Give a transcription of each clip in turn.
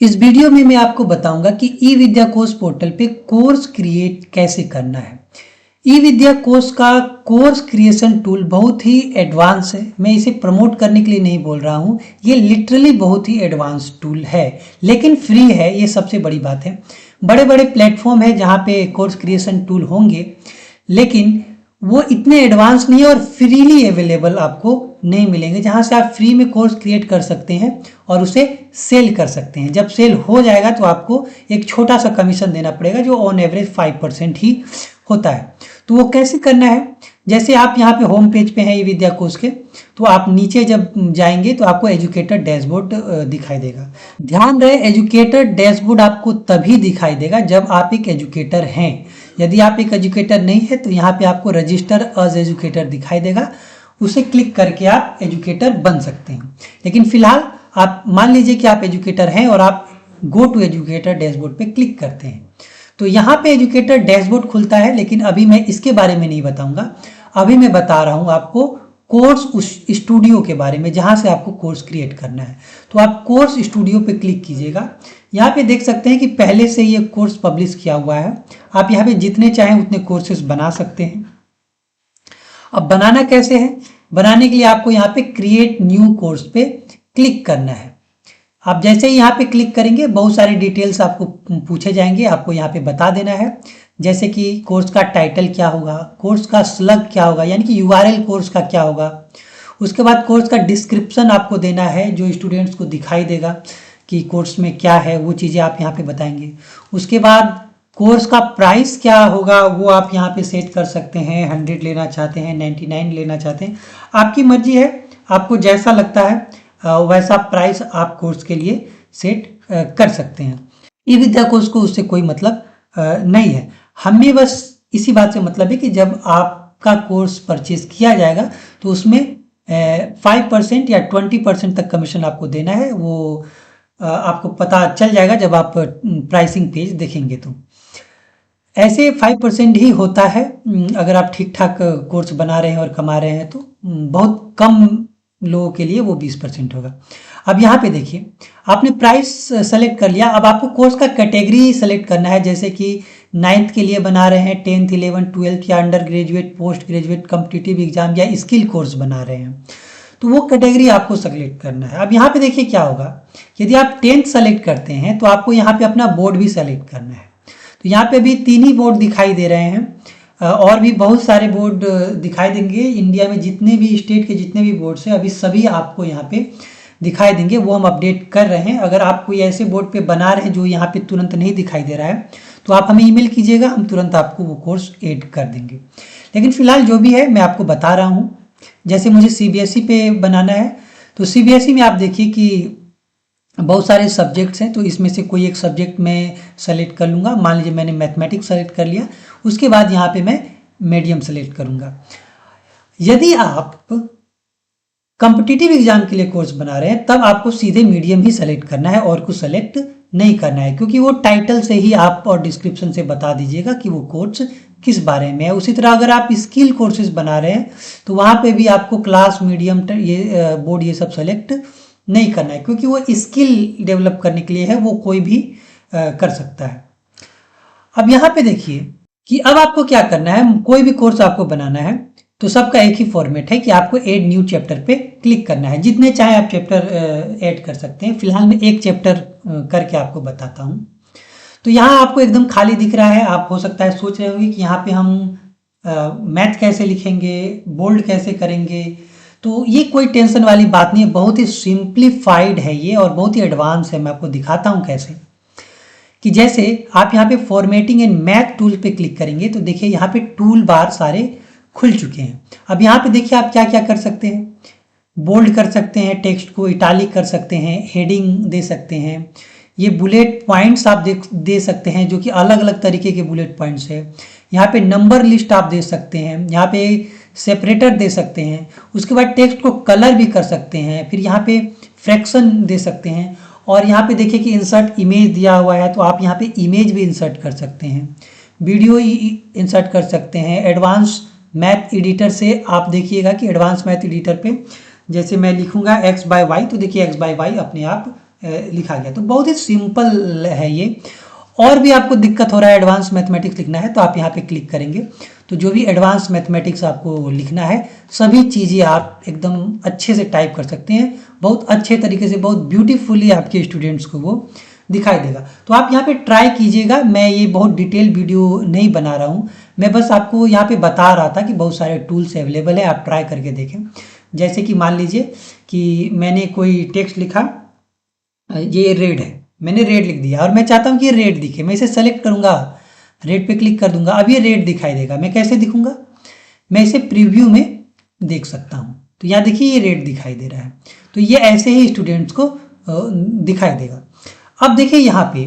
इस वीडियो में मैं आपको बताऊंगा कि ई विद्या कोर्स पोर्टल पे कोर्स क्रिएट कैसे करना है। ई विद्या कोर्स का कोर्स क्रिएशन टूल बहुत ही एडवांस है। मैं इसे प्रमोट करने के लिए नहीं बोल रहा हूँ, ये लिटरली बहुत ही एडवांस टूल है, लेकिन फ्री है। ये सबसे बड़ी बात है। बड़े बड़े प्लेटफॉर्म है जहाँ पे कोर्स क्रिएशन टूल होंगे, लेकिन वो इतने एडवांस नहीं है और फ्रीली अवेलेबल आपको नहीं मिलेंगे, जहाँ से आप फ्री में कोर्स क्रिएट कर सकते हैं और उसे सेल कर सकते हैं। जब सेल हो जाएगा तो आपको एक छोटा सा कमीशन देना पड़ेगा, जो ऑन एवरेज 5% ही होता है। तो वो कैसे करना है, जैसे आप यहाँ पे होम पेज पे हैं ई विद्या कोर्स के, तो आप नीचे जब जाएंगे तो आपको एजुकेटर डैशबोर्ड दिखाई देगा। ध्यान रहे, एजुकेटर डैशबोर्ड आपको तभी दिखाई देगा जब आप एक एजुकेटर हैं। यदि आप एक एजुकेटर नहीं है तो यहाँ पे आपको रजिस्टर एज एजुकेटर दिखाई देगा, उसे क्लिक करके आप एजुकेटर बन सकते हैं। लेकिन फिलहाल आप मान लीजिए कि आप एजुकेटर हैं और आप गो टू एजुकेटर डैशबोर्ड पे क्लिक करते हैं, तो यहाँ पे एजुकेटर डैशबोर्ड खुलता है। लेकिन अभी मैं इसके बारे में नहीं बताऊंगा, अभी मैं बता रहा हूँ आपको कोर्स स्टूडियो के बारे में, जहाँ से आपको कोर्स क्रिएट करना है। तो आप कोर्स स्टूडियो पे क्लिक कीजिएगा। यहाँ पे देख सकते हैं कि पहले से ये कोर्स पब्लिश किया हुआ है। आप यहाँ पे जितने चाहें उतने कोर्सेज बना सकते हैं। अब बनाना कैसे है, बनाने के लिए आपको यहाँ पे क्रिएट न्यू कोर्स पे क्लिक करना है। आप जैसे ही यहाँ पे क्लिक करेंगे बहुत सारे डिटेल्स आपको पूछे जाएंगे, आपको यहाँ पे बता देना है। जैसे कि कोर्स का टाइटल क्या होगा, कोर्स का स्लग क्या होगा, यानी कि यूआरएल कोर्स का क्या होगा। उसके बाद कोर्स का डिस्क्रिप्शन आपको देना है, जो स्टूडेंट्स को दिखाई देगा कि कोर्स में क्या है, वो चीज़ें आप यहाँ पे बताएंगे। उसके बाद कोर्स का प्राइस क्या होगा वो आप यहाँ पे सेट कर सकते हैं। 100 लेना चाहते हैं, 99 लेना चाहते हैं, आपकी मर्जी है। आपको जैसा लगता है वैसा प्राइस आप कोर्स के लिए सेट कर सकते हैं। ई विद्या कोर्स को उससे कोई मतलब नहीं है। हमें बस इसी बात से मतलब है कि जब आपका कोर्स परचेज किया जाएगा तो उसमें 5% या 20% तक कमीशन आपको देना है। वो आपको पता चल जाएगा जब आप प्राइसिंग पेज देखेंगे। तो ऐसे 5% ही होता है। अगर आप ठीक ठाक कोर्स बना रहे हैं और कमा रहे हैं तो बहुत कम लोगों के लिए वो 20% होगा। अब यहाँ पे देखिए, आपने प्राइस सेलेक्ट कर लिया। अब आपको कोर्स का कैटेगरी सेलेक्ट करना है, जैसे कि 9th के लिए बना रहे हैं, 10th 11th 12th या under graduate, post graduate, competitive exam या स्किल कोर्स बना रहे हैं, तो वो कैटेगरी आपको सेलेक्ट करना है। अब यहाँ पे देखिए क्या होगा, यदि आप 10th सेलेक्ट करते हैं तो आपको यहाँ पे अपना बोर्ड भी सेलेक्ट करना है। तो यहाँ पे भी 3 ही बोर्ड दिखाई दे रहे हैं, और भी बहुत सारे बोर्ड दिखाई देंगे। इंडिया में जितने भी स्टेट के जितने भी बोर्ड्स हैं, अभी सभी आपको यहाँ पे दिखाई देंगे। वो हम अपडेट कर रहे हैं। अगर आप कोई ऐसे बोर्ड पे बना रहे हैं जो यहाँ पे तुरंत नहीं दिखाई दे रहा है, तो आप हमें ईमेल कीजिएगा, हम तुरंत आपको वो कोर्स ऐड कर देंगे। लेकिन फिलहाल जो भी है मैं आपको बता रहा हूँ। जैसे मुझे सीबीएसई पे बनाना है, तो सीबीएसई में आप देखिए कि बहुत सारे सब्जेक्ट्स हैं, तो इसमें से कोई एक सब्जेक्ट मैं सेलेक्ट कर लूँगा। मान लीजिए मैंने मैथमेटिक्स सेलेक्ट कर लिया, उसके बाद यहाँ पे मैं मीडियम सेलेक्ट करूँगा। यदि आप कॉम्पिटिटिव एग्जाम के लिए कोर्स बना रहे हैं तब आपको सीधे मीडियम ही सेलेक्ट करना है और कुछ सेलेक्ट नहीं करना है, क्योंकि वो टाइटल से ही आप और डिस्क्रिप्शन से बता दीजिएगा कि वो कोर्स किस बारे में है। उसी तरह अगर आप स्किल कोर्सेज बना रहे हैं तो वहाँ पे भी आपको क्लास, मीडियम, ये बोर्ड, ये सब सेलेक्ट नहीं करना है, क्योंकि वो स्किल डेवलप करने के लिए है, वो कोई भी कर सकता है। अब यहाँ पे देखिए कि अब आपको क्या करना है। कोई भी कोर्स आपको बनाना है तो सबका एक ही फॉर्मेट है कि आपको ऐड न्यू चैप्टर पे क्लिक करना है। जितने चाहे आप चैप्टर ऐड कर सकते हैं। फिलहाल मैं एक चैप्टर करके आपको बताता हूँ। तो यहाँ आपको एकदम खाली दिख रहा है। आप हो सकता है सोच रहे होंगे कि यहाँ पे हम मैथ कैसे लिखेंगे, बोल्ड कैसे करेंगे। तो ये कोई टेंशन वाली बात नहीं है, बहुत ही सिंप्लीफाइड है ये और बहुत ही एडवांस है। मैं आपको दिखाता हूँ कैसे, कि जैसे आप यहाँ पे फॉर्मेटिंग एंड मैथ टूल पे क्लिक करेंगे तो देखिए यहाँ पे टूल बार सारे खुल चुके हैं। अब यहाँ पे देखिए आप क्या क्या कर सकते हैं। बोल्ड कर सकते हैं, टेक्स्ट को इटालिक कर सकते हैं, हेडिंग दे सकते हैं, ये बुलेट पॉइंट्स आप दे सकते हैं, जो कि अलग अलग तरीके के बुलेट पॉइंट्स है। यहाँ पे नंबर लिस्ट आप दे सकते हैं, यहाँ पे सेपरेटर दे सकते हैं। उसके बाद टेक्स्ट को कलर भी कर सकते हैं, फिर यहाँ पे फ्रैक्शन दे सकते हैं। और यहाँ पे देखिए कि इंसर्ट इमेज दिया हुआ है, तो आप यहाँ पे इमेज भी इंसर्ट कर सकते हैं, वीडियो इंसर्ट कर सकते हैं। एडवांस मैथ एडिटर से आप देखिएगा कि एडवांस मैथ एडिटर पे जैसे मैं लिखूंगा x/y, तो देखिए x/y अपने आप लिखा गया। तो बहुत ही सिंपल है ये। और भी आपको दिक्कत हो रहा है एडवांस मैथमेटिक्स लिखना है तो आप यहाँ पे क्लिक करेंगे तो जो भी एडवांस मैथमेटिक्स आपको लिखना है सभी चीज़ें आप एकदम अच्छे से टाइप कर सकते हैं, बहुत अच्छे तरीके से, बहुत ब्यूटीफुली आपके स्टूडेंट्स को वो दिखाई देगा। तो आप यहाँ पे ट्राई कीजिएगा। मैं ये बहुत डिटेल वीडियो नहीं बना रहा हूँ, मैं बस आपको यहाँ पे बता रहा था कि बहुत सारे टूल्स अवेलेबल है, आप ट्राई करके देखें। जैसे कि मान लीजिए कि मैंने कोई टेक्स्ट लिखा, ये रेड है, मैंने रेड लिख दिया और मैं चाहता हूँ कि ये रेड दिखे। मैं इसे सेलेक्ट करूँगा, रेड पे क्लिक कर दूंगा, अब ये रेड दिखाई देगा। मैं कैसे दिखूंगा, मैं इसे प्रीव्यू में देख सकता हूँ। तो यहाँ देखिए ये रेड दिखाई दे रहा है। तो ये ऐसे ही स्टूडेंट्स को दिखाई देगा। अब देखिए यहाँ पे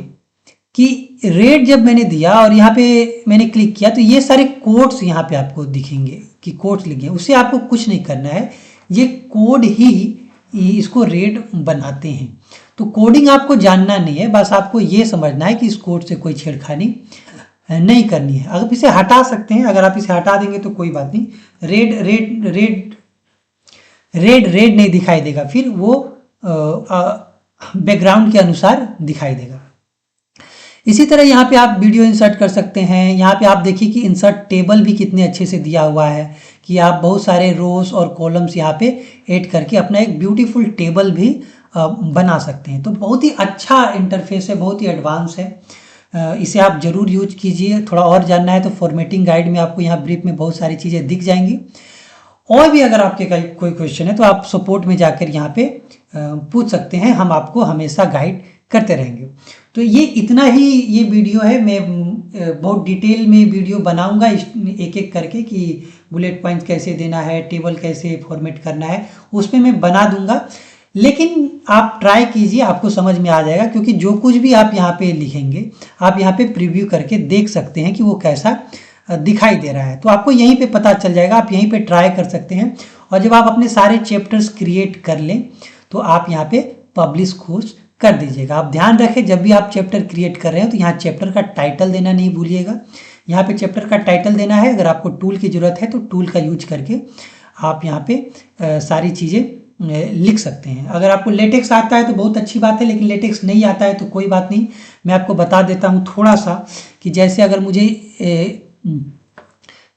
कि रेड जब मैंने दिया और यहाँ पे मैंने क्लिक किया तो ये सारे कोड्स यहाँ पे आपको दिखेंगे कि कोड्स लिखे हैं। उससे आपको कुछ नहीं करना है, ये कोड ही इसको रेड बनाते हैं। तो कोडिंग आपको जानना नहीं है, बस आपको ये समझना है कि इस कोड से कोई छेड़खानी नहीं करनी है। अगर इसे हटा सकते हैं, अगर आप इसे हटा देंगे तो कोई बात नहीं, red red red red red नहीं दिखाई देगा, फिर वो बैकग्राउंड के अनुसार दिखाई देगा। इसी तरह यहाँ पे आप वीडियो इंसर्ट कर सकते हैं। यहाँ पे आप देखिए कि इंसर्ट टेबल भी कितने अच्छे से दिया हुआ है कि आप बहुत सारे रोज और कॉलम्स यहाँ पे ऐड करके अपना एक ब्यूटीफुल टेबल भी बना सकते हैं। तो बहुत ही अच्छा इंटरफेस है, बहुत ही एडवांस है, इसे आप जरूर यूज कीजिए। थोड़ा और जानना है तो फॉर्मेटिंग गाइड में आपको यहाँ ब्रीफ में बहुत सारी चीज़ें दिख जाएंगी। और भी अगर आपके कोई क्वेश्चन है तो आप सपोर्ट में जाकर यहाँ पे पूछ सकते हैं, हम आपको हमेशा गाइड करते रहेंगे। तो ये इतना ही ये वीडियो है। मैं बहुत डिटेल में वीडियो बनाऊंगा एक एक करके कि बुलेट पॉइंट कैसे देना है, टेबल कैसे फॉर्मेट करना है, उसमें मैं बना दूंगा। लेकिन आप ट्राई कीजिए, आपको समझ में आ जाएगा, क्योंकि जो कुछ भी आप यहाँ पे लिखेंगे आप यहाँ पे प्रीव्यू करके देख सकते हैं कि वो कैसा दिखाई दे रहा है। तो आपको यहीं पे पता चल जाएगा, आप यहीं पे ट्राई कर सकते हैं। और जब आप अपने सारे चैप्टर्स क्रिएट कर लें तो आप यहाँ पे पब्लिश कोर्स कर दीजिएगा। आप ध्यान रखें, जब भी आप चैप्टर क्रिएट कर रहे हो तो यहाँ चैप्टर का टाइटल देना नहीं भूलिएगा। यहाँ पे चैप्टर का टाइटल देना है। अगर आपको टूल की ज़रूरत है तो टूल का यूज करके आप यहाँ पे सारी चीज़ें लिख सकते हैं। अगर आपको लेटेक्स आता है तो बहुत अच्छी बात है, लेकिन लेटेक्स नहीं आता है तो कोई बात नहीं, मैं आपको बता देता हूँ थोड़ा सा कि जैसे अगर मुझे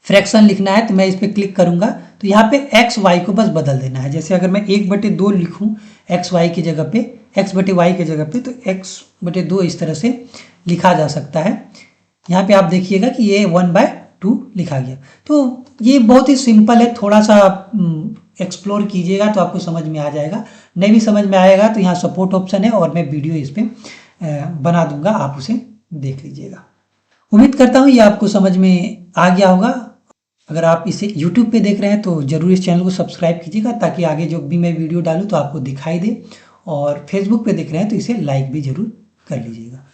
फ्रैक्शन लिखना है तो मैं इस पर क्लिक करूँगा तो यहाँ पे एक्स वाई को बस बदल देना है। जैसे अगर मैं 1/2 लिखूँ एक्स वाई की जगह पे, x/y की जगह पे, तो x/2 इस तरह से लिखा जा सकता है। यहाँ पे आप देखिएगा कि ये 1/2 लिखा गया। तो ये बहुत ही सिंपल है, थोड़ा सा एक्सप्लोर कीजिएगा तो आपको समझ में आ जाएगा। नहीं भी समझ में आएगा तो यहाँ सपोर्ट ऑप्शन है और मैं वीडियो इस पर बना दूंगा, आप उसे देख लीजिएगा। उम्मीद करता हूँ ये आपको समझ में आ गया होगा। अगर आप इसे YouTube पे देख रहे हैं तो जरूर इस चैनल को सब्सक्राइब कीजिएगा ताकि आगे जो भी मैं वीडियो डालूँ तो आपको दिखाई दे। और फेसबुक पे देख रहे हैं तो इसे लाइक भी जरूर कर लीजिएगा।